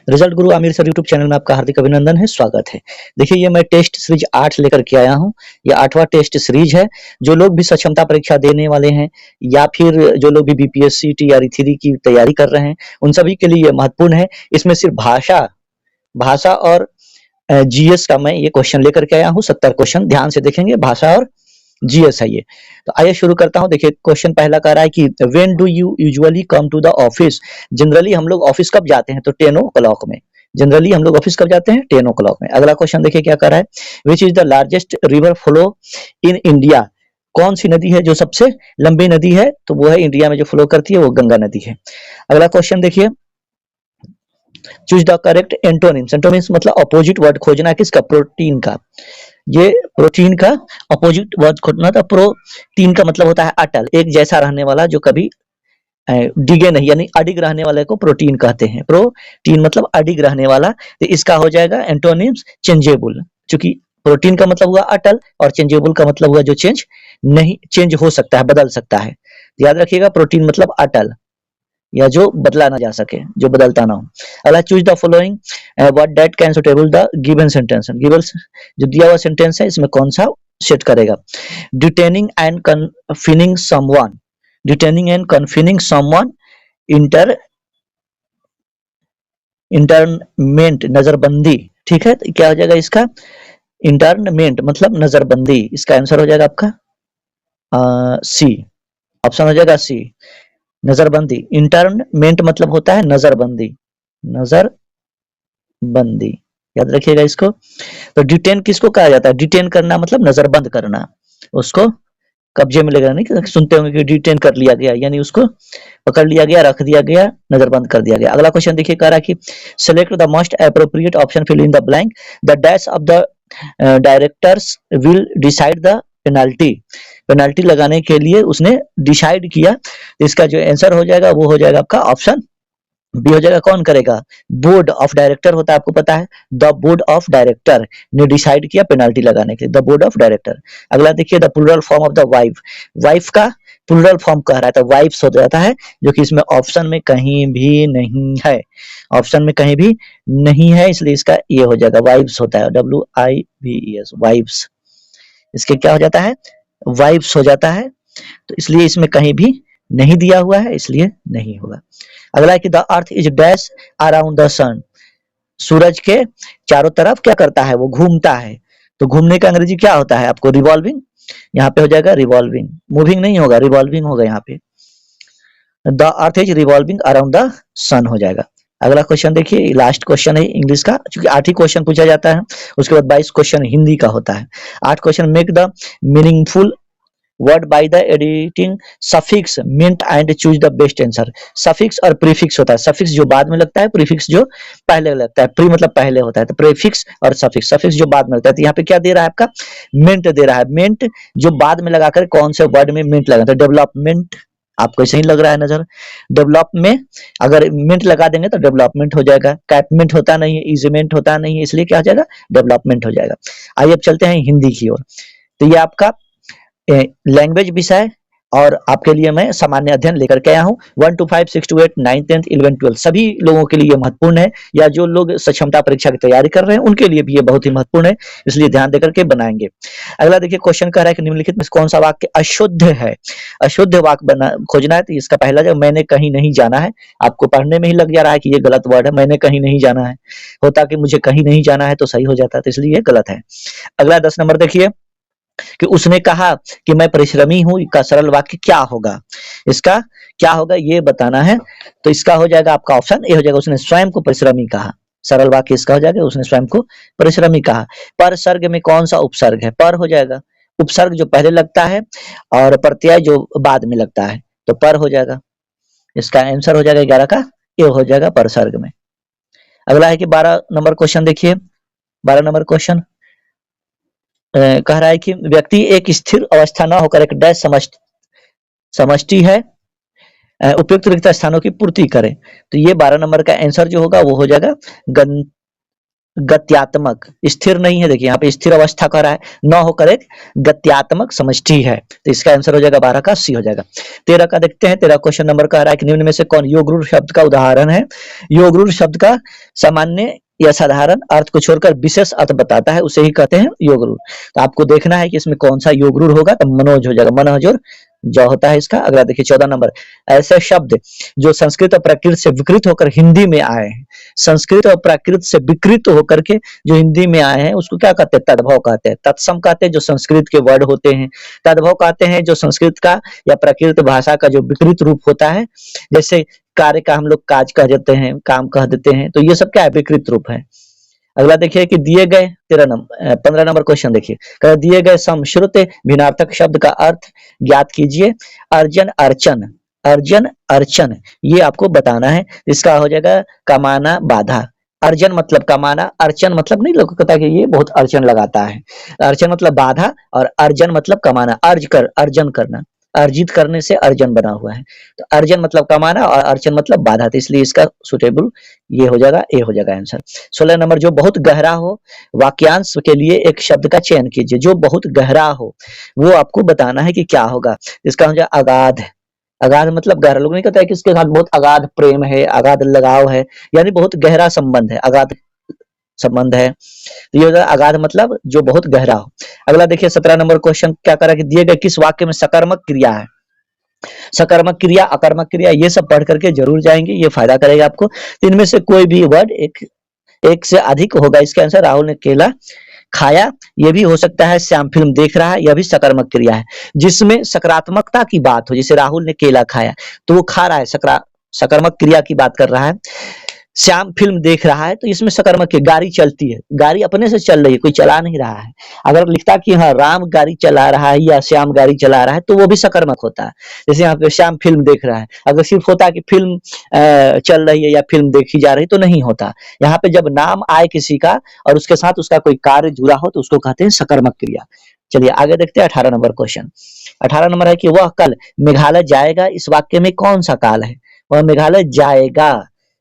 Result गुरु Aamir sir YouTube channel में आपका हार्दिक अभिनंदन है, स्वागत है। देखिए ये मैं टेस्ट सीरीज 8 लेकर के आया हूँ। ये 8वां टेस्ट सीरीज है। जो लोग भी सक्षमता परीक्षा देने वाले हैं या फिर जो लोग भी बीपीएससी टीआरई 3 की तैयारी कर रहे हैं, उन सभी के लिए ये महत्वपूर्ण है। इसमें सिर्फ भाषा और जीएस का मैं ये क्वेश्चन लेकर के आया हूँ। 70 क्वेश्चन ध्यान से देखेंगे, भाषा और जीएस है ये। तो आइए शुरू करता हूं। देखिए क्वेश्चन पहला कह रहा है कि when do you usually come to the office. Generally हम लोग ऑफिस कब जाते हैं? तो 10 o'clock में। जनरली हम लोग ऑफिस कब जाते हैं? 10 o'clock में। अगला क्वेश्चन देखिए क्या कह रहा है, which is the largest river flow in India. कौन सी नदी है जो सबसे लंबी नदी है? तो वो है इंडिया में जो फ्लो करती है वो गंगा नदी है। अगला क्वेश्चन देखिए, choose the correct antonyms. Antonyms मतलब अपोजिट वर्ड खोजना है किसका? प्रोटीन का। ये प्रोटीन का अपोजिट वर्ड खोजना था। प्रोटीन का मतलब होता है अटल, एक जैसा रहने वाला, जो कभी डिगे नहीं, यानी अडिग रहने वाले को प्रोटीन कहते हैं। प्रोटीन मतलब अडिग रहने वाला। तो इसका हो जाएगा एंटोनिम्स चेंजेबल, क्योंकि प्रोटीन का मतलब हुआ अटल और चेंजेबल का मतलब हुआ जो चेंज हो सकता है, बदल सकता है। याद रखिएगा, प्रोटीन मतलब अटल या जो बदला ना जा सके, जो बदलता ना हो। अगला, choose the following what that can suitable the given sentence. Given जो दिया हुआ सेंटेंस है इसमें कौन सा सेट करेगा? Detaining and confining someone, detaining and confining someone, internment नजरबंदी। ठीक है, तो क्या हो जाएगा इसका? इंटरमेंट मतलब नजरबंदी। इसका आंसर हो जाएगा आपका सी, ऑप्शन हो जाएगा सी, नजरबंदी। इंटरमेंट मतलब होता है नजरबंदी, नजरबंदी, याद रखिएगा इसको। तो डिटेन किसको कहा जाता है? डिटेन करना मतलब नजरबंद करना, उसको कब्जे में लेकर, नहीं सुनते होंगे कि डिटेन कर लिया गया, यानी उसको पकड़ लिया गया, रख दिया गया, नजरबंद कर दिया गया। अगला क्वेश्चन देखिए कह रहा है कि select the most appropriate option, fill in the blank, the dash of the directors will decide the penalty. Penalty लगाने के लिए उसने डिसाइड किया। इसका जो आंसर हो जाएगा वो हो जाएगा आपका ऑप्शन बी हो जाएगा। कौन करेगा? बोर्ड ऑफ डायरेक्टर होता है, आपको पता है। द बोर्ड ऑफ डायरेक्टर ने डिसाइड किया पेनाल्टी लगाने के लिए, द बोर्ड ऑफ डायरेक्टर। अगला देखिए, the plural form of the wife. Wife का प्लूरल फॉर्म कह रहा है तो वाइफ्स हो जाता है, जो कि इसमें ऑप्शन में कहीं भी नहीं है, ऑप्शन में कहीं भी नहीं है, इसलिए इसका ये हो जाएगा, वाइफ्स होता है, WIVES, वाइफ्स। इसके क्या हो जाता है? वाइफ्स हो जाता है। तो इसलिए इसमें कहीं भी नहीं दिया हुआ है, इसलिए नहीं होगा। अगला है कि the earth is dash around the sun. सूरज के चारों तरफ क्या करता है? वो घूमता है। तो घूमने का अंग्रेजी क्या होता है आपको? रिवॉल्विंग। यहाँ पे हो जाएगा रिवॉल्विंग, मूविंग नहीं होगा, रिवॉल्विंग होगा यहाँ पे। The earth is revolving around the sun हो जाएगा। अगला क्वेश्चन देखिए, लास्ट क्वेश्चन है इंग्लिश का, क्योंकि 8 ही क्वेश्चन पूछा जाता है, उसके बाद 22 क्वेश्चन हिंदी का होता है। 8 question, make the meaningful word by the editing suffix ment and choose the best answer. Suffix और प्रीफिक्स होता है, सफिक्स जो बाद में लगता है, प्रीफिक्स जो पहले लगता है। प्री मतलब पहले होता है, तो प्रीफिक्स और सफिक्स, सफिक्स जो बाद में लगता है। तो यहाँ पे क्या दे रहा है आपका? मिंट दे रहा है। मिंट जो बाद में लगाकर कौन से वर्ड में मिंट लगा? तो डेवलपमेंट, आपको ऐसे ही लग रहा है नजर। डेवलप में अगर मिंट लगा देंगे तो डेवलपमेंट हो जाएगा। कैपमेंट होता नहीं है, इजमेंट होता नहीं है, इसलिए क्या हो जाएगा? डेवलपमेंट हो जाएगा। आइए अब चलते हैं हिंदी की ओर। तो ये आपका लैंग्वेज विषय और आपके लिए मैं सामान्य अध्ययन लेकर के आया हूँ। 1 to 5, 6 to 8, 9, 10, 11, 12 सभी लोगों के लिए महत्वपूर्ण है, या जो लोग सक्षमता परीक्षा की तैयारी कर रहे हैं उनके लिए भी ये बहुत ही महत्वपूर्ण है, इसलिए ध्यान देकर के बनाएंगे। अगला देखिए, क्वेश्चन कह रहा है कि निम्नलिखित में कौन सा वाक्य अशुद्ध है? अशुद्ध वाक्य बना खोजना है। तो इसका पहला जो मैंने कहीं नहीं जाना है, आपको पढ़ने में ही लग जा रहा है कि ये गलत वर्ड है। मैंने कहीं नहीं जाना है होता कि मुझे कहीं नहीं जाना है, तो सही हो जाता है, तो इसलिए ये गलत है। अगला 10 नंबर देखिए कि उसने कहा कि मैं परिश्रमी हूं, का सरल वाक्य क्या होगा? इसका क्या होगा ये बताना है। तो इसका हो जाएगा आपका ऑप्शन ए हो जाएगा, उसने स्वयं को परिश्रमी कहा। सरल वाक्य इसका हो जाएगा, उसने स्वयं को परिश्रमी कहा। पर सर्ग में कौन सा उपसर्ग है? पर हो जाएगा। उपसर्ग जो पहले लगता है और प्रत्यय जो बाद में लगता है, तो पर हो जाएगा। इसका आंसर हो जाएगा 11 का ए हो जाएगा, पर सर्ग में। अगला है कि 12 नंबर क्वेश्चन देखिए। 12 नंबर क्वेश्चन कह रहा है कि व्यक्ति एक स्थिर अवस्था न होकर एक डैश समष्टि है, उपयुक्त रिक्त स्थानों की पूर्ति करे। तो ये 12 नंबर का आंसर जो होगा वो हो जाएगा गत्यात्मक, स्थिर नहीं है। देखिए यहाँ पे स्थिर अवस्था कह रहा है, न होकर एक गत्यात्मक समष्टि है। तो इसका आंसर हो जाएगा 12 का सी हो जाएगा। 13 का देखते हैं। 13 क्वेश्चन नंबर कह रहा है कि निम्न में से कौन योगरूढ़ शब्द का उदाहरण है। योगरूढ़ शब्द का सामान्य या साधारण अर्थ को छोड़कर विशेष अर्थ बताता है, उसे ही कहते हैं योगरूढ़। तो आपको देखना है कि इसमें कौन सा योगरूढ़ होगा। तो मनोज हो जाएगा, मनोज और जो होता है इसका। अगला देखिए 14 नंबर, ऐसे शब्द जो संस्कृत और प्राकृत से विकृत होकर हिंदी में आए हैं, संस्कृत और प्राकृत से विकृत होकर के जो हिंदी में आए हैं उसको क्या कहते हैं, तद्भव कहते हैं। तत्सम कहते हैं जो संस्कृत के वर्ड होते हैं, तद्भव कहते हैं जो संस्कृत का या प्राकृत भाषा का जो विकृत रूप होता है। जैसे कार्य का हम लोग काज कह देते हैं, काम कह देते हैं, तो ये सब क्या है, विकृत रूप है। अगला देखिए कि दिए गए 15 नंबर क्वेश्चन देखिए, दिए गए समश्रुत भिन्नार्थक शब्द का अर्थ ज्ञात कीजिए। अर्जन अर्चन, अर्जन अर्चन ये आपको बताना है। इसका हो जाएगा कमाना बाधा। अर्जन मतलब कमाना, अर्चन मतलब नहीं, लोग कहता है कि ये बहुत अर्चन लगाता है। अर्चन मतलब बाधा और अर्जन मतलब कमाना, अर्ज कर, अर्जन करना, अर्जित करने से अर्जन बना हुआ है। तो अर्जन मतलब कमाना और अर्चन मतलब बाधा, तो इसलिए इसका सुटेबल ये हो जाएगा, ए हो जाएगा आंसर। 16 नंबर, जो बहुत गहरा हो, वाक्यांश के लिए एक शब्द का चयन कीजिए। जो बहुत गहरा हो वो आपको बताना है कि क्या होगा। इसका हो जाएगा अगाध। अगाध मतलब गहरा, लोग नहीं कहता है कि इसके साथ बहुत अगाध प्रेम है, अगाध लगाव है, यानी बहुत गहरा संबंध है, अगाध संबंध है। तो ये हो जाएगा अगाध मतलब जो बहुत गहरा हो। अगला देखिए 17 नंबर क्वेश्चन क्या करा कि दिए गए किस वाक्य में सकर्मक क्रिया है। सकर्मक क्रिया, अकर्मक क्रिया ये सब पढ़ करके जरूर जाएंगे, ये फायदा करेगा आपको। इनमें से कोई भी वर्ड एक से अधिक होगा। इसका आंसर राहुल ने केला खाया, ये भी हो सकता है। श्याम फिल्म देख रहा है, यह भी सकर्मक क्रिया है जिसमें सकारात्मकता की बात हो। जैसे राहुल ने केला खाया तो वो खा रहा है, सकर्मक क्रिया की बात कर रहा है। श्याम फिल्म देख रहा है तो इसमें सकर्मक है। गाड़ी चलती है, गाड़ी अपने से चल रही है, कोई चला नहीं रहा है। अगर लिखता कि हाँ राम गाड़ी चला रहा है या श्याम गाड़ी चला रहा है तो वो भी सकर्मक होता है। जैसे यहाँ पे श्याम फिल्म देख रहा है, अगर सिर्फ होता कि फिल्म चल रही है या फिल्म देखी जा रही तो नहीं होता। यहाँ पे जब नाम आए किसी का और उसके साथ उसका कोई कार्य जुड़ा हो तो उसको कहते हैं सकर्मक क्रिया। चलिए आगे देखते हैं 18 नंबर क्वेश्चन। 18 नंबर है कि वह कल मेघालय जाएगा, इस वाक्य में कौन सा काल है। वह मेघालय जाएगा,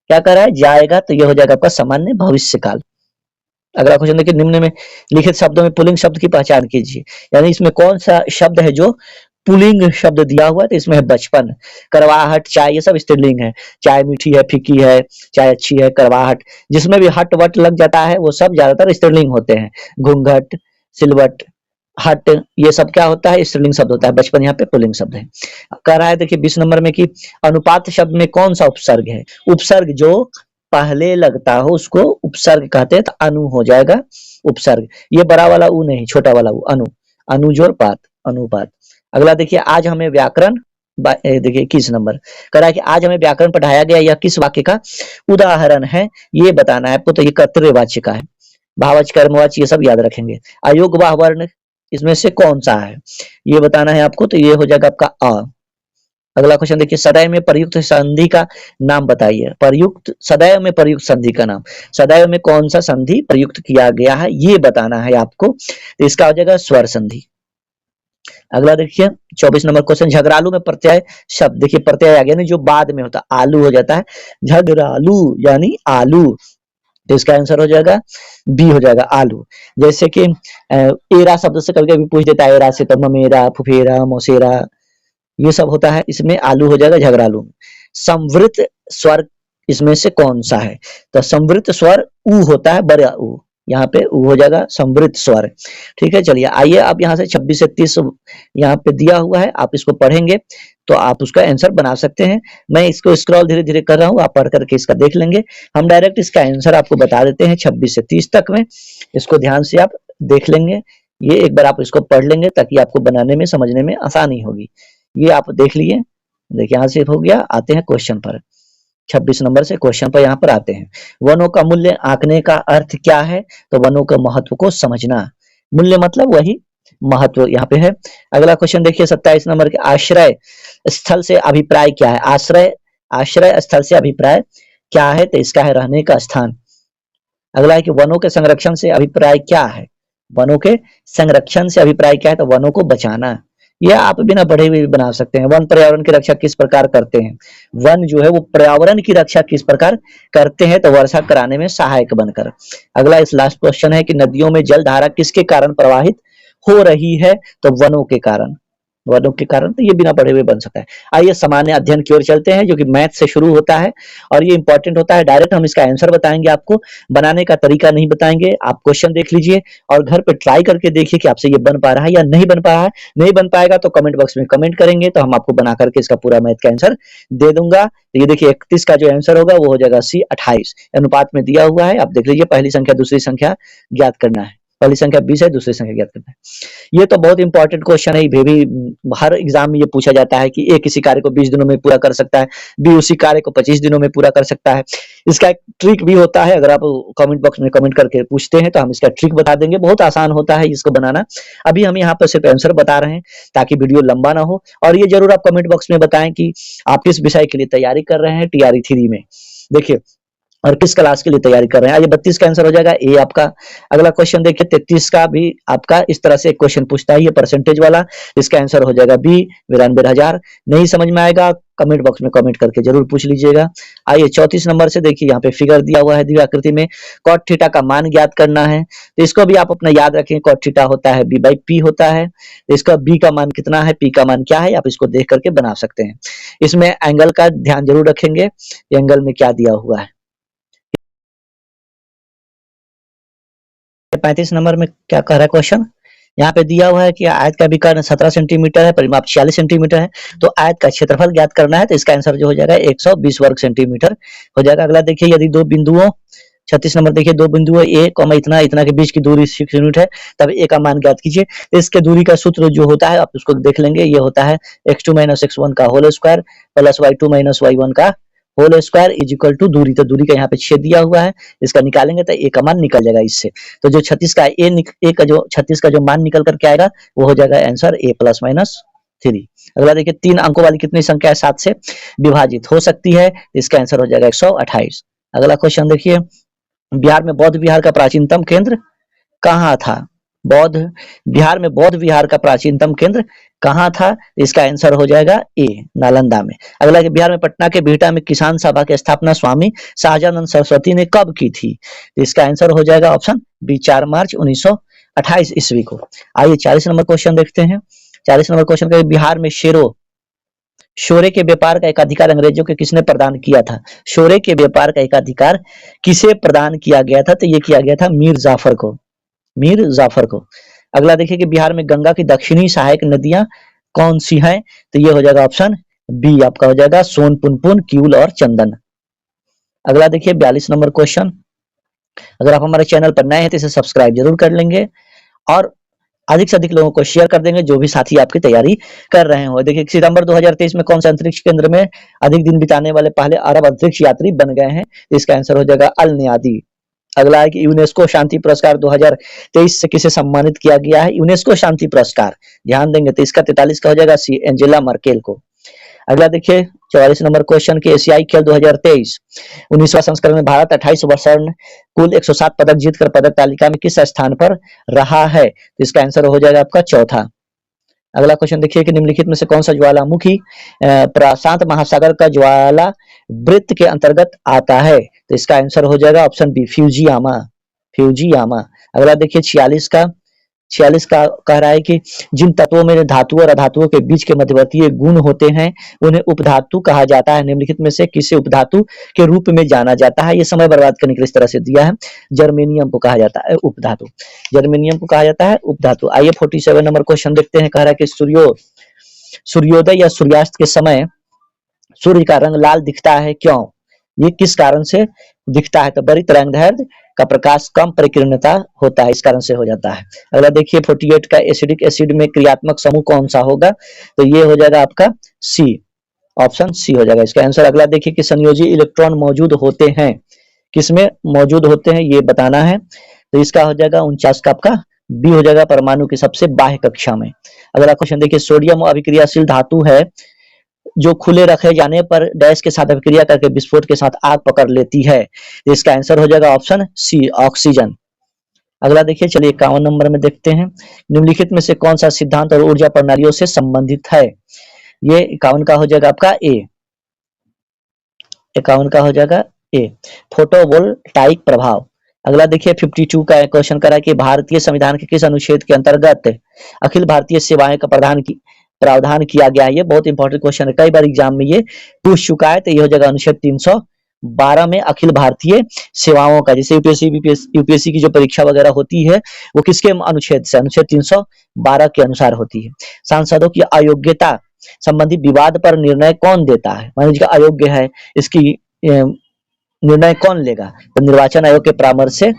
क्या कर रहा है, जाएगा, तो ये हो जाएगा आपका सामान्य भविष्य काल। अगला क्वेश्चन देखिए, निम्न में लिखित शब्दों में पुल्लिंग शब्द की पहचान कीजिए। यानी इसमें कौन सा शब्द है जो पुल्लिंग शब्द दिया हुआ है। तो इसमें है बचपन, करवाहट, चाय, ये सब स्त्रीलिंग है। चाय मीठी है, फीकी है, चाय अच्छी है, करवाहट, जिसमें भी हट वट लग जाता है वो सब ज्यादातर स्त्रीलिंग होते हैं। घूंघट, सिलवट, हट, ये सब क्या होता है, स्त्रीलिंग शब्द होता है। बचपन यहाँ पे पुल्लिंग शब्द है। कह रहा है देखिए 20 नंबर में कि अनुपात शब्द में कौन सा उपसर्ग है। उपसर्ग जो पहले लगता हो उसको उपसर्ग कहते हैं। तो अनु हो जाएगा उपसर्ग। ये बड़ा वाला ऊ नहीं, छोटा वाला ऊ, अनु, अनुजोर पात, अनुपात। अगला देखिए, आज हमें व्याकरण, देखिए 21 नंबर कह रहा है कि आज हमें व्याकरण पढ़ाया गया, यह किस वाक्य का उदाहरण है, ये बताना है आपको। तो ये कर्तव्यवाच्य का है। भाववाच्य, कर्मवाच्य ये सब याद रखेंगे। अयोग वाह वर्ण इसमें से कौन सा है, ये बताना है आपको। तो ये हो जाएगा आपका अ। अगला क्वेश्चन देखिए, सदैव में प्रयुक्त संधि का नाम बताइए। प्रयुक्त, सदैव में प्रयुक्त संधि का नाम, सदैव में कौन सा संधि प्रयुक्त किया गया है ये बताना है आपको। तो इसका हो जाएगा स्वर संधि। अगला देखिए 24 नंबर क्वेश्चन, झगड़ालू में प्रत्यय शब्द, देखिए प्रत्यय आ गया, नहीं जो बाद में होता, आलू हो जाता है, झगड़ालू यानी आलू। तो इसका आंसर हो जाएगा बी हो जाएगा, आलू। जैसे कि एरा शब्द से कभी कभी पूछ देता है, एरा से तो ममेरा, फुफेरा, मोसेरा, ये सब होता है। इसमें आलू हो जाएगा झगड़ालू। संवृत स्वर इसमें से कौन सा है। तो संवृत स्वर ऊ होता है, बड़ा ऊ, यहाँ पे ऊ हो जाएगा संवृत स्वर। ठीक है, चलिए आइए आप यहाँ से 26 से 30 यहाँ पे दिया हुआ है, आप इसको पढ़ेंगे तो आप उसका आंसर बना सकते हैं। मैं इसको स्क्रॉल धीरे धीरे कर रहा हूँ, आप पढ़ करके इसका देख लेंगे। हम डायरेक्ट इसका आंसर आपको बता देते हैं 26 से 30 तक में। इसको ध्यान से आप देख लेंगे, ये एक बार आप इसको पढ़ लेंगे ताकि आपको बनाने में समझने में आसानी होगी। ये आप देख लिए, देखिए यहाँ से हो गया। आते हैं क्वेश्चन पर, 26 नंबर से क्वेश्चन पर यहाँ पर आते हैं। वनों का मूल्य आंकने का अर्थ क्या है। तो वनों के महत्व को समझना, मूल्य मतलब वही महत्व यहाँ पे है। अगला क्वेश्चन देखिए 27 नंबर के, आश्रय स्थल से अभिप्राय क्या है। आश्रय स्थल से अभिप्राय क्या है। तो इसका है रहने का स्थान। अगला है कि वनों के संरक्षण से अभिप्राय क्या है। वनों के संरक्षण से अभिप्राय क्या है। तो वनों को बचाना, ये आप बिना पढ़े हुए भी बना सकते हैं। वन पर्यावरण की रक्षा किस प्रकार करते हैं? वन जो है वो पर्यावरण की रक्षा किस प्रकार करते हैं? तो वर्षा कराने में सहायक बनकर। अगला इस लास्ट क्वेश्चन है कि नदियों में जल धारा किसके कारण प्रवाहित हो रही है? तो वनों के कारण। वनों के कारण, तो ये बिना पढ़े हुए बन सकता है। आइए सामान्य अध्ययन की ओर चलते हैं, जो कि मैथ से शुरू होता है और ये इंपॉर्टेंट होता है। डायरेक्ट हम इसका आंसर बताएंगे, आपको बनाने का तरीका नहीं बताएंगे। आप क्वेश्चन देख लीजिए और घर पे ट्राई करके देखिए कि आपसे ये बन पा रहा है या नहीं बन पा रहा है। नहीं बन पाएगा तो कमेंट बॉक्स में कमेंट करेंगे, तो हम आपको बना करके इसका पूरा मैथ का आंसर दे दूंगा। तो ये देखिए 31 का जो आंसर होगा वो हो जाएगा सी 28 अनुपात में दिया हुआ है। आप देख लीजिए, पहली संख्या दूसरी संख्या ज्ञात करना है। पहली संख्या 20 है, दूसरी संख्या ज्ञात करना है। ये तो बहुत इंपॉर्टेंट क्वेश्चन है, ये भी हर एग्जाम में ये पूछा जाता है कि ए किसी कार्य को 20 दिनों में पूरा कर सकता है, बी उसी कार्य को 25 दिनों में पूरा कर सकता है। इसका एक ट्रिक भी होता है, अगर आप कमेंट बॉक्स में कमेंट करके पूछते हैं तो हम इसका ट्रिक बता देंगे। बहुत आसान होता है इसको बनाना। अभी हम यहाँ पर सिर्फ आंसर बता रहे हैं ताकि वीडियो लंबा ना हो। और ये जरूर आप कमेंट बॉक्स में बताएं कि आप किस विषय के लिए तैयारी कर रहे हैं टीआरई 3 में, देखिए, और किस क्लास के लिए तैयारी कर रहे हैं। आइए 32 का आंसर हो जाएगा ए आपका। अगला क्वेश्चन देखिए 33 का भी आपका इस तरह से एक क्वेश्चन पूछता है, ये परसेंटेज वाला। इसका आंसर हो जाएगा बी 92,000। नहीं समझ में आएगा कमेंट बॉक्स में कमेंट करके जरूर पूछ लीजिएगा। आइए 34 नंबर से देखिए, यहाँ पे फिगर दिया हुआ है द्विआकृति में, कॉट थीटा का मान ज्ञात करना है। तो इसको भी आप अपना याद रखें, कॉट थीटा होता है बी बाई पी होता है। तो इसका बी का मान कितना है, पी का मान क्या है, आप इसको देख करके बना सकते हैं। इसमें एंगल का ध्यान जरूर रखेंगे, एंगल में क्या दिया हुआ है। 35 नंबर में क्या कह रहा है क्वेश्चन, यहाँ पे दिया हुआ है कि आयत का विकर्ण 17 सेंटीमीटर है, परिमाप 46 सेंटीमीटर है। तो आयत का क्षेत्रफल ज्ञात करना है, तो इसका आंसर जो हो जाएगा 120 वर्ग सेंटीमीटर हो जाएगा। अगला देखिए, यदि दो बिंदुओं 36 नंबर देखिए, दो बिंदुओं ए कॉमा इतना इतना के बीच की दूरी 6 यूनिट है, तब ए का मान ज्ञात कीजिए। तो इसके दूरी का सूत्र जो होता है आप उसको देख लेंगे, ये होता है x2 - x1 का whole square plus y2 - y1 का whole square is equal to दूरी। तो दूरी का यहाँ पे 6 दिया हुआ है, इसका निकालेंगे तो ए का मान निकल जाएगा इससे। तो जो 36 का ए का जो 36 का जो मान निकल कर के आएगा वो हो जाएगा आंसर ए प्लस माइनस 3। अगला देखिए, 3 अंकों वाली कितनी संख्या है 7 से विभाजित हो सकती है, इसका आंसर हो जाएगा 128। अगला क्वेश्चन देखिए, बिहार में बौद्ध विहार का प्राचीनतम केंद्र कहाँ था? बिहार में बौद्ध विहार का प्राचीनतम केंद्र कहाँ था? इसका आंसर हो जाएगा ए नालंदा में। अगला कि बिहार में पटना के बिहटा में किसान सभा की स्थापना स्वामी शाहजानंद सरस्वती ने कब की थी? तो इसका आंसर हो जाएगा ऑप्शन बी 4 मार्च 1928 ईस्वी को। आइए 40 नंबर क्वेश्चन देखते हैं। 40 नंबर क्वेश्चन का, बिहार में शोरे के व्यापार का एकाधिकार अंग्रेजों के किसने प्रदान किया था? शोरे के व्यापार का एकाधिकार किसे प्रदान किया गया था? तो ये किया गया था मीर जाफर को। अगला देखिए कि बिहार में गंगा की दक्षिणी सहायक नदियां कौन सी हैं? तो ये हो जाएगा ऑप्शन बी आपका हो जाएगा सोन, पुनपुन, किऊल और चंदन। अगला देखिए 42 नंबर क्वेश्चन। अगर आप हमारे चैनल पर नए हैं तो इसे सब्सक्राइब जरूर कर लेंगे और अधिक से अधिक लोगों को शेयर कर देंगे जो भी साथी आपकी तैयारी कर रहे हो। देखिए, सितंबर 2023 में कौन सा अंतरिक्ष केंद्र में अधिक दिन बिताने वाले पहले अरब अंतरिक्ष यात्री बन गए हैं? इसका आंसर हो जाएगा अल नियादी। अगला है कि यूनेस्को शांति पुरस्कार 2023 से किसे सम्मानित किया गया है? यूनेस्को शांति पुरस्कार ध्यान देंगे तो इसका 43 का हो जाएगा सी एंजेला मर्केल को। अगला देखिए 44 नंबर क्वेश्चन के, एशियाई खेल 2023 19वां संस्करण में भारत 28 स्वर्ण कुल 107 पदक जीतकर पदक तालिका में किस स्थान पर रहा है? तो इसका आंसर हो जाएगा आपका चौथा। अगला क्वेश्चन देखिए कि निम्नलिखित में से कौन सा ज्वालामुखी प्रशांत महासागर का ज्वाला वृत्त के अंतर्गत आता है? तो इसका आंसर हो जाएगा ऑप्शन बी फ्यूजियामा। अगला देखिए 46 का कह रहा है कि जिन तत्वों में धातुओं और अधातुओं के बीच के मध्यवर्ती गुण होते हैं उन्हें उपधातु कहा जाता है। निम्नलिखित में से किसे उपधातु के रूप में जाना जाता है? ये समय बर्बाद करने के लिए इस तरह से दिया है। जर्मेनियम को कहा जाता है उपधातु। आइए 47 नंबर क्वेश्चन देखते हैं। कह रहा है कि सूर्योदय या सूर्यास्त के समय सूर्य का रंग लाल दिखता है, क्यों? ये किस कारण से दिखता है? तो बड़ी तरंगदैर्घ्य का प्रकाश कम परिकीर्णता होता है, इस कारण से हो जाता है। अगला देखिए 48 का, एसिडिक एसिड में क्रियात्मक समूह कौन सा होगा? तो ये हो जाएगा आपका सी, ऑप्शन सी हो जाएगा इसका आंसर। अगला देखिए कि संयोजी इलेक्ट्रॉन मौजूद होते हैं, किसमें मौजूद होते हैं ये बताना है। तो इसका हो जाएगा 49 का आपका बी हो जाएगा परमाणु की सबसे बाह्य कक्षा में। अगला क्वेश्चन देखिए, सोडियम अभिक्रियाशील धातु है जो खुले रखे जाने पर डैश के साथ अभिक्रिया करके विस्फोट के साथ आग पकड़ लेती है। इसका आंसर हो जाएगा ऑप्शन सी ऑक्सीजन। अगला देखिए, चलिए 51 नंबर में देखते हैं, निम्नलिखित में से कौन सा सिद्धांत और ऊर्जा प्रणालियों से संबंधित है। ये 51 का हो जाएगा आपका ए, 51 का हो जाएगा ए, फोटोवोल्टाइक प्रभाव। अगला देखिए 52 का क्वेश्चन करा कि भारतीय संविधान के किस अनुच्छेद के अंतर्गत अखिल भारतीय सेवाएं का प्रावधान किया गया है। ये बहुत इंपॉर्टेंट क्वेश्चन है, कई बार एग्जाम में ये पूछ चुका है। तो ये हो जाएगा अनुच्छेद 312 में अखिल भारतीय सेवाओं का, जैसे यूपीएससी की जो परीक्षा वगैरह होती है वो किसके अनुच्छेद से, अनुच्छेद 312 के अनुसार होती है। सांसदों की अयोग्यता संबंधी विवाद पर निर्णय कौन देता है, मान लीजिए अयोग्य है, इसकी निर्णय कौन लेगा, तो निर्वाचन आयोग के परामर्श से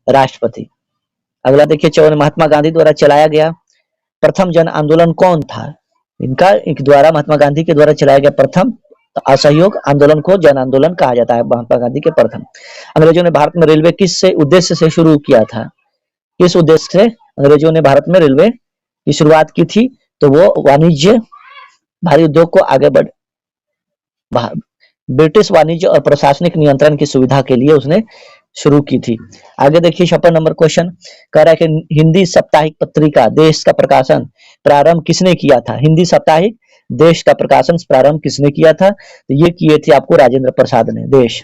राष्ट्रपति। अगला देखिए 54, महात्मा गांधी द्वारा चलाया गया प्रथम जन आंदोलन कौन था। इनका द्वारा, महात्मा गांधी के द्वारा चलाया गया प्रथम असहयोग आंदोलन को जन आंदोलन कहा जाता है, महात्मा गांधी के प्रथम। अंग्रेजों ने भारत में रेलवे किस उद्देश्य से शुरू किया था, किस उद्देश्य से अंग्रेजों ने भारत में रेलवे की शुरुआत की थी, तो वो वाणिज्य, भारी उद्योग को आगे ब्रिटिश वाणिज्य और प्रशासनिक नियंत्रण की सुविधा के लिए उसने शुरू की थी। आगे देखिए 56 नंबर क्वेश्चन कह रहा है कि हिंदी साप्ताहिक पत्रिका देश का प्रकाशन प्रारंभ किसने किया था। हिंदी साप्ताहिक देश का प्रकाशन प्रारंभ किसने किया था, तो ये किए थे आपको राजेंद्र प्रसाद ने। देश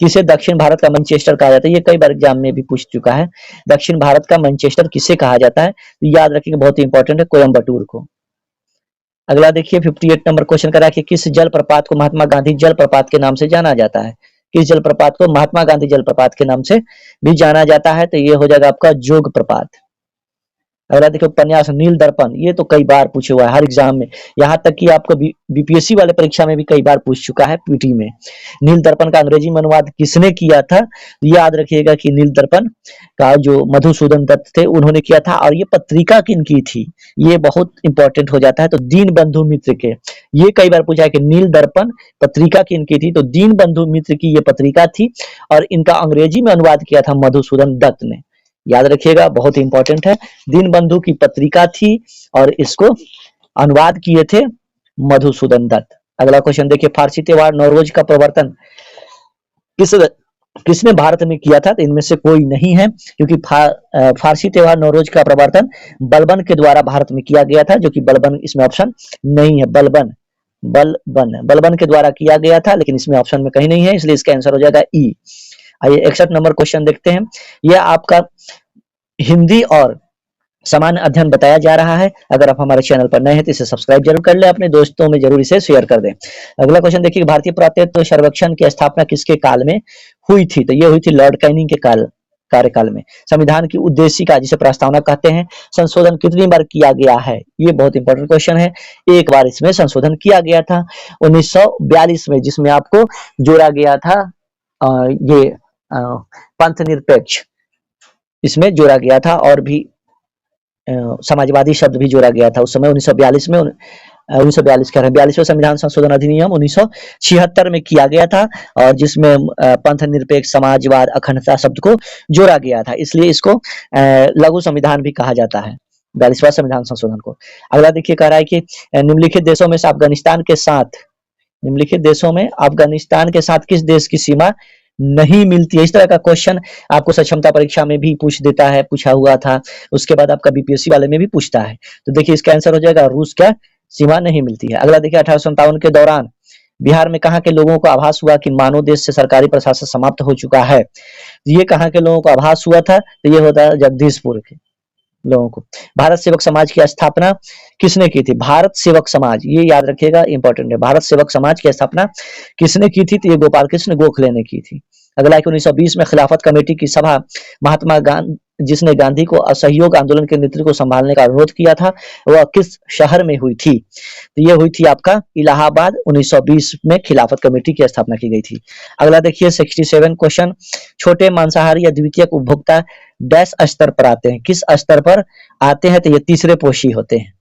किसे दक्षिण भारत का मैनचेस्टर कहा जाता है, ये कई बार एग्जाम में भी पूछ चुका है, दक्षिण भारत का मैनचेस्टर किसे कहा जाता है, तो याद रखिएगा बहुत ही इंपॉर्टेंट है, कोयम्बटूर को। अगला देखिए 58 नंबर क्वेश्चन करा कि किस जलप्रपात को महात्मा गांधी जलप्रपात के नाम से जाना जाता है। किस जलप्रपात को महात्मा गांधी जलप्रपात के नाम से भी जाना जाता है, तो ये हो जाएगा आपका जोग प्रपात। अगला देखो उपन्यास नील दर्पण, ये तो कई बार पूछे हुआ है हर एग्जाम में, यहाँ तक कि आपको बीपीएससी वाले परीक्षा में भी कई बार पूछ चुका है पीटी में। नील दर्पण का अंग्रेजी में अनुवाद किसने किया था, याद रखिएगा कि नील दर्पण का जो मधुसूदन दत्त थे उन्होंने किया था। और ये पत्रिका किनकी थी, ये बहुत इंपॉर्टेंट हो जाता है, तो दीन बंधु मित्र के। ये कई बार पूछा है कि नील दर्पण पत्रिका किनकी थी, तो दीन बंधु मित्र की ये पत्रिका थी, और इनका अंग्रेजी में अनुवाद किया था मधुसूदन दत्त ने। याद रखिएगा बहुत इंपॉर्टेंट है, दीन बंधु की पत्रिका थी और इसको अनुवाद किए थे मधुसूदन दत्त। अगला क्वेश्चन देखिए, फारसी त्योहार नवरोज का प्रवर्तन किसने भारत में किया था, तो इनमें से कोई नहीं है, क्योंकि फारसी त्योहार नवरोज का प्रवर्तन बलबन के द्वारा भारत में किया गया था, जो कि बलबन इसमें ऑप्शन नहीं है। बलबन के द्वारा किया गया था, लेकिन इसमें ऑप्शन में कहीं नहीं है, इसलिए इसका आंसर हो जाएगा ई। आइए 61 नंबर क्वेश्चन देखते हैं, यह आपका हिंदी और सामान्य अध्ययन बताया जा रहा है। अगर आप हमारे चैनल पर नए हैं तो इसे सब्सक्राइब जरूर कर ले, अपने दोस्तों में जरूर इसे शेयर कर दें। अगला क्वेश्चन देखिए, भारतीय पुरातत्व सर्वेक्षण की स्थापना किसके काल में हुई थी, तो ये हुई थी लॉर्ड कैनिंग के कार्यकाल में। संविधान की उद्देशिका जिसे प्रस्तावना कहते हैं, संशोधन कितनी बार किया गया है, ये बहुत इंपॉर्टेंट क्वेश्चन है। एक बार इसमें संशोधन किया गया था 1942 में, जिसमें आपको जोड़ा गया था ये पंथ निरपेक्ष, इसमें जोड़ा गया था, और भी समाजवादी शब्द भी जोड़ा गया था उस समय 1942 में। 1942 कह रहे हैं, 42वें संविधान संशोधन अधिनियम 1976 में किया गया था, और जिसमें पंथ निरपेक्ष, समाजवाद, अखंडता शब्द को जोड़ा गया था, इसलिए इसको लघु संविधान भी कहा जाता है, 42वां संविधान संशोधन को। अगला देखिए कह रहा है कि निम्नलिखित देशों में से अफगानिस्तान के साथ किस देश की सीमा नहीं मिलती है। इस तरह का क्वेश्चन आपको सक्षमता परीक्षा में भी पूछा हुआ था, उसके बाद आपका बीपीएससी वाले में भी पूछता है। तो देखिए इसका आंसर हो जाएगा रूस का सीमा नहीं मिलती है। अगला देखिए 1857 के दौरान बिहार में कहाँ के लोगों को आभास हुआ कि मानव देश से सरकारी प्रशासन समाप्त हो चुका है, ये कहाँ के लोगों को आभास हुआ था, तो ये होता है जगदीशपुर के लोगों को। भारत सेवक समाज की स्थापना किसने की थी, भारत सेवक समाज, ये याद रखिएगा इंपॉर्टेंट है, भारत सेवक समाज की स्थापना किसने की थी, तो ये गोपाल कृष्ण गोखले ने की थी। अगला 1920 में खिलाफत कमेटी की सभा महात्मा गांधी, जिसने गांधी को असहयोग आंदोलन के नेतृत्व को संभालने का अनुरोध किया था, वह किस शहर में हुई थी, तो ये हुई थी आपका इलाहाबाद। 1920 में खिलाफत कमेटी की स्थापना की गई थी। अगला देखिए 67 क्वेश्चन, छोटे मांसाहारी या द्वितीयक उपभोक्ता डैश स्तर पर आते हैं, किस स्तर पर आते हैं, तो ये तीसरे पोषी होते हैं।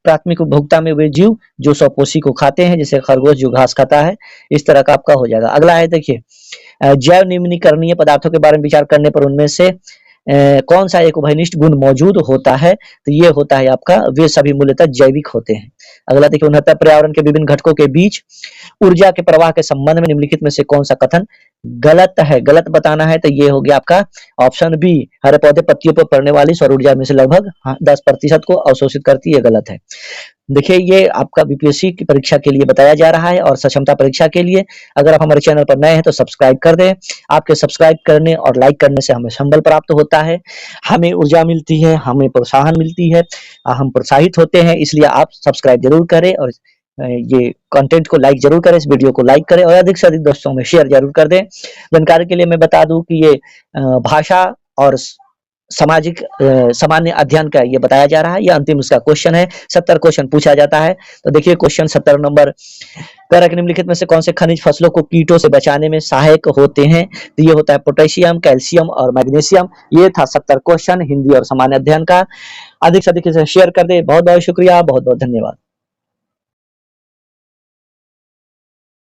प्राथमिक उपभोक्ता में वे जीव जो स्वपोषी को खाते हैं, जैसे खरगोश जो घास खाता है, इस तरह का आपका हो जाएगा। अगला है देखिए, जैव निम्नीकरणीय पदार्थों के बारे में विचार करने पर उनमें से कौन सा एक उभयनिष्ठ गुण मौजूद होता है, तो ये होता है आपका वे सभी मूलतः जैविक होते हैं। अगला देखिए 69 पर्यावरण के विभिन्न घटकों के बीच ऊर्जा के प्रवाह के संबंध में निम्नलिखित में से कौन सा कथन गलत है? गलत बताना है तो ये हो गया आपका ऑप्शन बी, हरे पौधे पत्तियों पर पड़ने वाली सौर ऊर्जा में से लगभग 10% को अवशोषित करती है, गलत है। देखिए ये आपका बीपीएससी की परीक्षा के लिए बताया जा रहा है और सक्षमता परीक्षा के लिए। अगर आप हमारे चैनल पर नए हैं तो सब्सक्राइब कर दें। आपके सब्सक्राइब करने और लाइक करने से हमें संबल प्राप्त होता है, हमें ऊर्जा मिलती है, हमें प्रोत्साहन मिलती है, हम प्रोत्साहित होते हैं। इसलिए आप सब्सक्राइब जरूर करें और ये कंटेंट को लाइक जरूर करें, इस वीडियो को लाइक करें और अधिक से अधिक दोस्तों में शेयर जरूर कर दें। जानकारी के लिए मैं बता दूं कि ये भाषा और सामाजिक सामान्य अध्ययन का ये बताया जा रहा है। ये अंतिम उसका क्वेश्चन है, 70 क्वेश्चन पूछा जाता है। तो देखिए क्वेश्चन 70 नंबर, कह रहा है कि निम्नलिखित में से कौन से खनिज फसलों को कीटों से बचाने में सहायक होते हैं? तो ये होता है पोटेशियम, कैल्शियम और मैग्नीशियम। ये था 70 क्वेश्चन हिंदी और सामान्य अध्ययन का। अधिक से अधिक इसे शेयर कर दे। बहुत बहुत शुक्रिया, बहुत बहुत धन्यवाद।